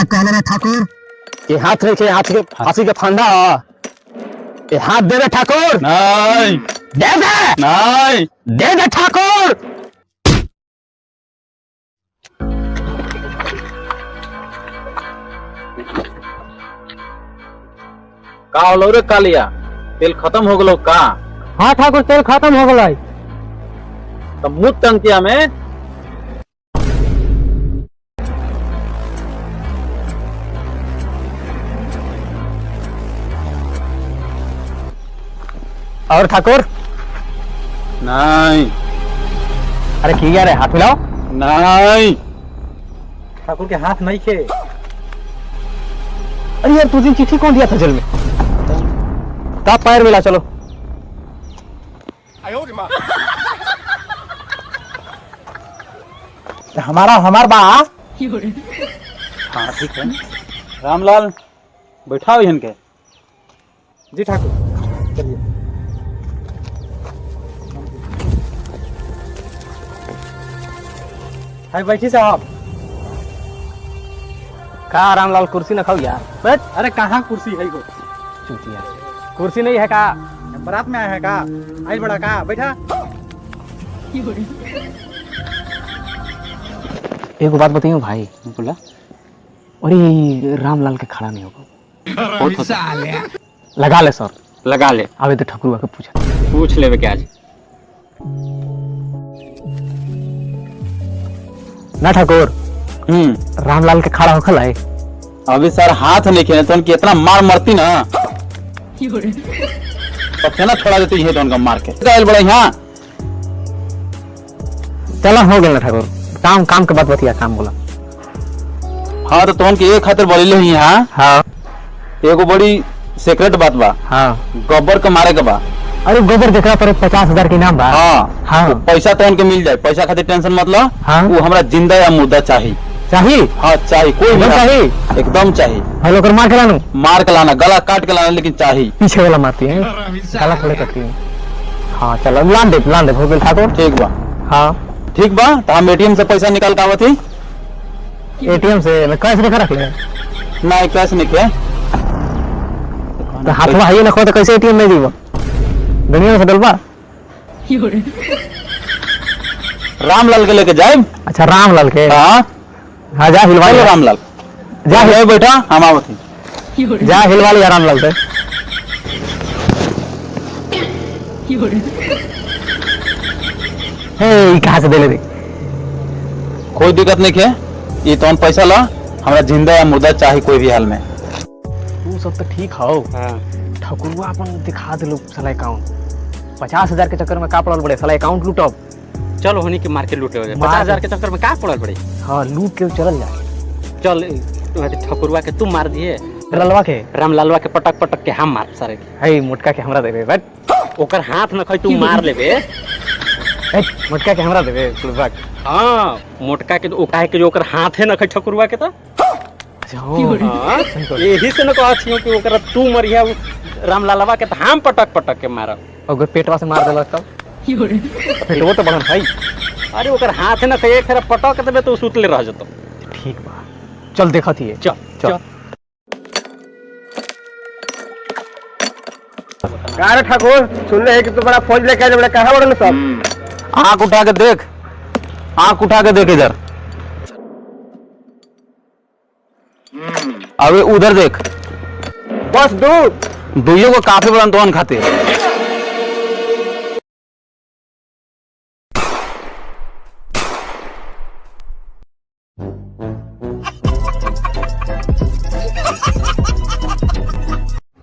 कहले रे ठाकुर ये हाथ रखे हाथ के फांसी के फंदा ये हाथ दे दे ठाकुर। नहीं दे दे नहीं दे दे ठाकुर। का होलो रे कालिया, तेल खत्म हो गलो का? हाँ ठाकुर तेल खत्म हो गई। तो मुँह टंकिया में और ठाकुर नहीं। अरे की रे हाथ मिलाओ। नहीं ठाकुर के हाथ नहीं खे। अरे यार तुझे चिट्ठी कौन दिया था जेल में? का पैर मिला चलो। हमार बा। हाँ ठीक है। रामलाल बैठाओ इनके। जी ठाकुर चलिए। हाय बैठी साहब। का रामलाल कुर्सी न खाओ यार। बैठ। अरे कहाँ कुर्सी है गो? चूतिया कुर्सी नहीं है का? बारात में आया है का? आई बड़ा का बैठा। एक बात बताइयो भाई। बोला। अरे रामलाल के खड़ा नहीं होगा। लगा ले सर लगा ले। अबे तो ठकुरवा के पूछा। पूछ लेवे के आज। ना ठाकुर रामलाल के खड़ा होखल है। अभी सर हाथ नहीं खेले तो उनकी इतना मार मरती ना पक्का ना छोड़ा देती है तो उनका मार के बड़ा यहाँ। चला हो गया ना ठाकुर। काम काम के बात बतिया काम बोला। हाँ तो उनकी एक खातिर बोली ले यहाँ। हाँ एगो बड़ी सीक्रेट बात बा। हाँ गोबर के मारे के बा। अरे गोबर देखा पर 50,000 की नाम बा। हाँ हाँ तो पैसा तो उनके मिल जाए। पैसा खातिर टेंशन मत लो। हाँ वो हमारा जिंदा या मुर्दा चाहिए। चाहिए। हाँ चाहिए कोई एकदम भी चाहिए। एकदम चाहिए। हेलो कर मार के लानू। मार के लाना गला काट के लाना लेकिन चाहिए। पीछे वाला मारती है गला थोड़े करती है। हाँ चलो लान दे हो गया ठाकुर। ठीक बा। हाँ ठीक बा तो हम एटीएम से पैसा निकाल के आवत ही। एटीएम से मैं कैश लेकर रख ले। नहीं कैश नहीं के तो हाथ में हाइए रखो तो कैसे एटीएम में दीबो? दुनिया से डलवा। रामलाल के लेके जाए। अच्छा रामलाल के। हाँ हाँ जा हिलवा ले रामलाल जा बैठा हम आवत ही। जा हिलवा ले रामलाल से। हे कहाँ से दे ले? कोई दिक्कत नहीं है। ये तो पैसा ला हमारा जिंदा या मुर्दा चाहिए कोई भी हाल में। तू सब तो ठीक हो। ठकुरवा अपन दिखा दे लोग साला अकाउंट। 50,000 के चक्कर में का पड़ल बड़े साला अकाउंट लूटब। चलो होनी के मार के लूटे हो जाए। 50,000 के चक्कर में का पड़ल पड़े। हाँ लूट के चल जाए। चल ठकुरवा के तू मार दिए। ललवा के रामलालवा के पटक पटक के हम मार सारे के। है मोटका के हमरा देबे। बट ओकर हाथ न खई तू मार लेबे। मोटका के हमरा देबे कुलवा। हाँ मोटका के ओ काहे के जो ओकर हाथ है न खई ठकुरवा के। तो हाँ, यही से न कहत छियो कि ओकर तू मरिया रामलालवा के। तो हम पटक पटक के मारब। अगर पेटवा से मार देलक तब पेटवो तो बढ़न है। अरे ओकर हाथ है न खई एक फेरा पटक देबे तो सुतले रह जतो। ठीक बा चल देखत हिए। चल चल गारे ठाकुर सुन ले कि तू बड़ा फौज लेके आए बड़ा कहां बड़न सब? आँख उठा के देख। आँख उठा के देख इधर। अबे उधर देख। बस दू दुइयों को काफी बड़ा तो खाते।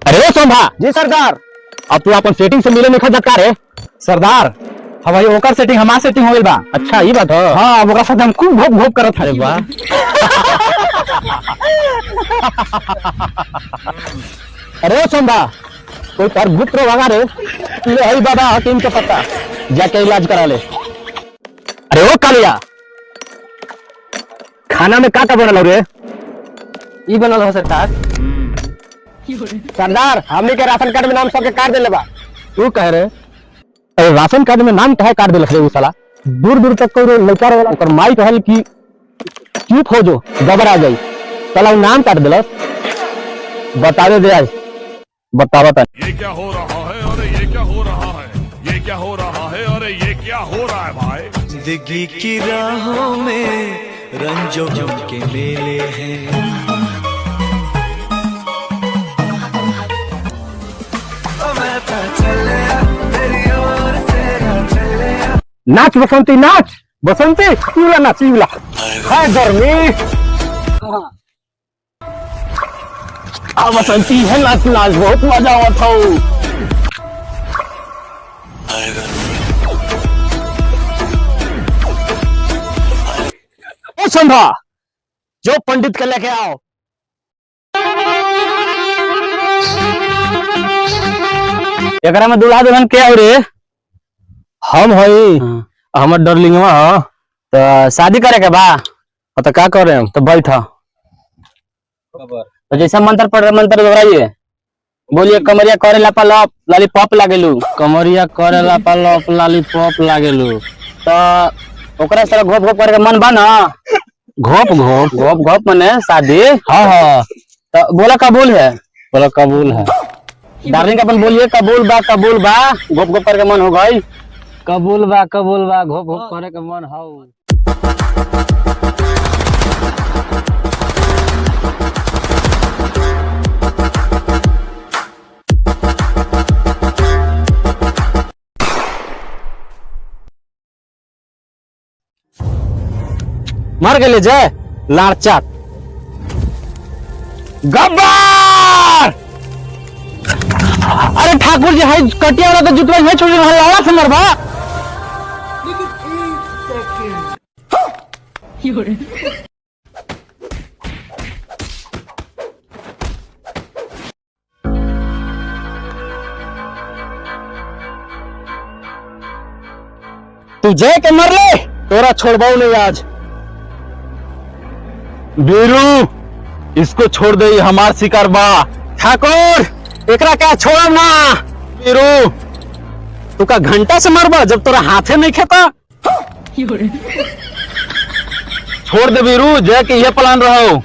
अरे सोभा जी सरदार अब तू अपन सेटिंग से मिले में खजत रे सरदार। हाँ भाई ओकर सेटिंग हमार सेटिंग हो गइल बा। अच्छा ये बात है। हाँ ओकरा साथ हम खूब भोग भोग करत हरे बा। अरे सोभा कोई तार गुप्त रोग आगा रे ले हई बाबा हकीम के पता जाके इलाज करा ले। अरे ओ कालिया खाना में का बनल रे? ई बनल हो सरकार। सरदार हमनी के राशन कार्ड में नाम सबके काट देले बा। तू कह रे अरे राशन कार्ड में नाम काहे काट देलक रे? उ साला दूर दूर तक कोई लड़का वाला ओकर माई कहल कि चुप हो जो गबर आ जाई। चला नाम काट दिलस। बता दे आज, बता बता। ये क्या हो रहा है, अरे ये क्या हो रहा है, ये क्या हो रहा है, अरे ये क्या हो रहा है भाई। जिंदगी की राहों में रंजों के मेले हैं। नाच बसंती नाच, बसंती इवला नाच इवला है गर्मी। बसंती है नाच नाच, बहुत मजा आवत हो। ओ संभा, जो पंडित के लेके आओ। एकरा में दूल्हा दुल्हन के आओ रे? हम हई, हमर डरलिंगवा ह। तो शादी करे के बा तो का करे हम? तो बैठ तो जैसा मंत्र पढ़ रहे मंत्र दोहराइए। बोलिए कमरिया करे ला पालप लॉलीपॉप लागेलू। कमरिया करे ला पालप लॉलीपॉप लागेलू। तो ओकरा सारा घोप घोप करे के मन बा ना? घोप घोप घोप घोप मने शादी। हाँ हाँ, तो बोला कबूल है? बोला कबूल है। डार्लिंग अपन बोलिए कबूल बा घोप घोप करके मन हो गई। कबूल बा घोप घोप करे के मन हो। मर गए जय लारचात गब्बर। अरे ठाकुर जी है कटिया वाला तो जुतवा है छोड़ लाला से मरबा। तू जय के मर ले, तोरा छोड़बाऊ नहीं आज। बीरू, इसको छोड़ दे, हमार शिकार बा। ठाकुर एकरा क्या छोड़ा ना। बीरू, तू का घंटा से मरबा जब तोरा हाथे नहीं खेता। छोड़ दे बीरू, जय के ये प्लान रहो।